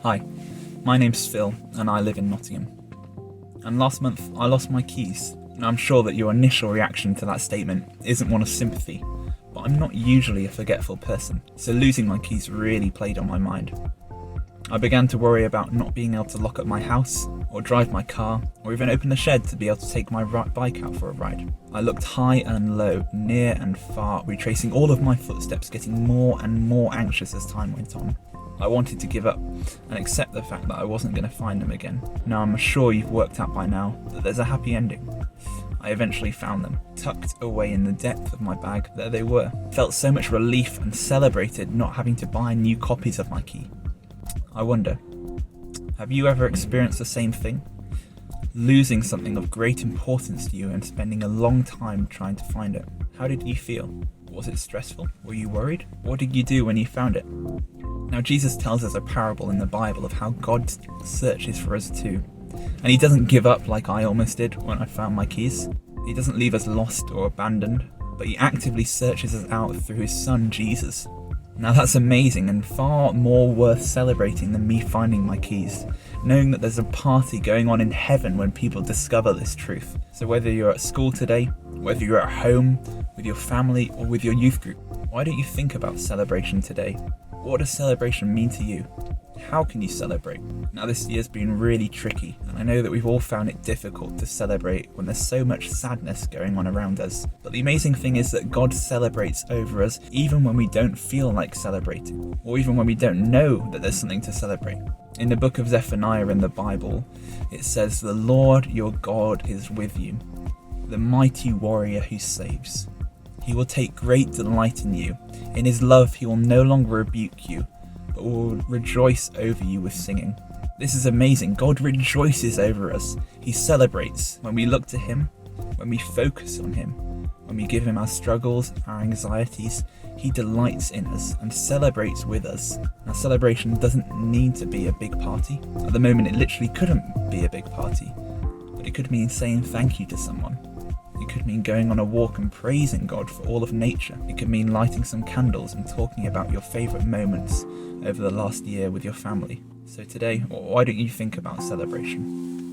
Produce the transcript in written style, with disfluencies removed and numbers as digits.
Hi, my name's Phil and I live in Nottingham. And last month I lost my keys. Now I'm sure that your initial reaction to that statement isn't one of sympathy, but I'm not usually a forgetful person, so losing my keys really played on my mind. I began to worry about not being able to lock up my house, or drive my car, or even open the shed to be able to take my bike out for a ride. I looked high and low, near and far, retracing all of my footsteps, getting more and more anxious as time went on. I wanted to give up and accept the fact that I wasn't going to find them again. Now I'm sure you've worked out by now that there's a happy ending. I eventually found them, tucked away in the depth of my bag. There they were. Felt so much relief and celebrated not having to buy new copies of my key. I wonder, have you ever experienced the same thing? Losing something of great importance to you and spending a long time trying to find it. How did you feel? Was it stressful? Were you worried? What did you do when you found it? Now Jesus tells us a parable in the Bible of how God searches for us too. And he doesn't give up like I almost did when I found my keys. He doesn't leave us lost or abandoned, but he actively searches us out through his son Jesus. Now that's amazing and far more worth celebrating than me finding my keys, knowing that there's a party going on in heaven when people discover this truth. So whether you're at school today, whether you're at home, with your family or with your youth group, why don't you think about celebration today? What does celebration mean to you? How can you celebrate? Now this year's been really tricky, and I know that we've all found it difficult to celebrate when there's so much sadness going on around us. But the amazing thing is that God celebrates over us even when we don't feel like celebrating, or even when we don't know that there's something to celebrate. In the book of Zephaniah in the Bible, it says, "The Lord your God is with you, the mighty warrior who saves. He will take great delight in you. In his love he will no longer rebuke you, but will rejoice over you with singing." This is amazing. God rejoices over us. He celebrates when we look to him, when we focus on him, when we give him our struggles, our anxieties. He delights in us and celebrates with us. Now celebration doesn't need to be a big party. At the moment it literally couldn't be a big party, but it could mean saying thank you to someone. It could mean going on a walk and praising God for all of nature. It could mean lighting some candles and talking about your favourite moments over the last year with your family. So today, why don't you think about celebration?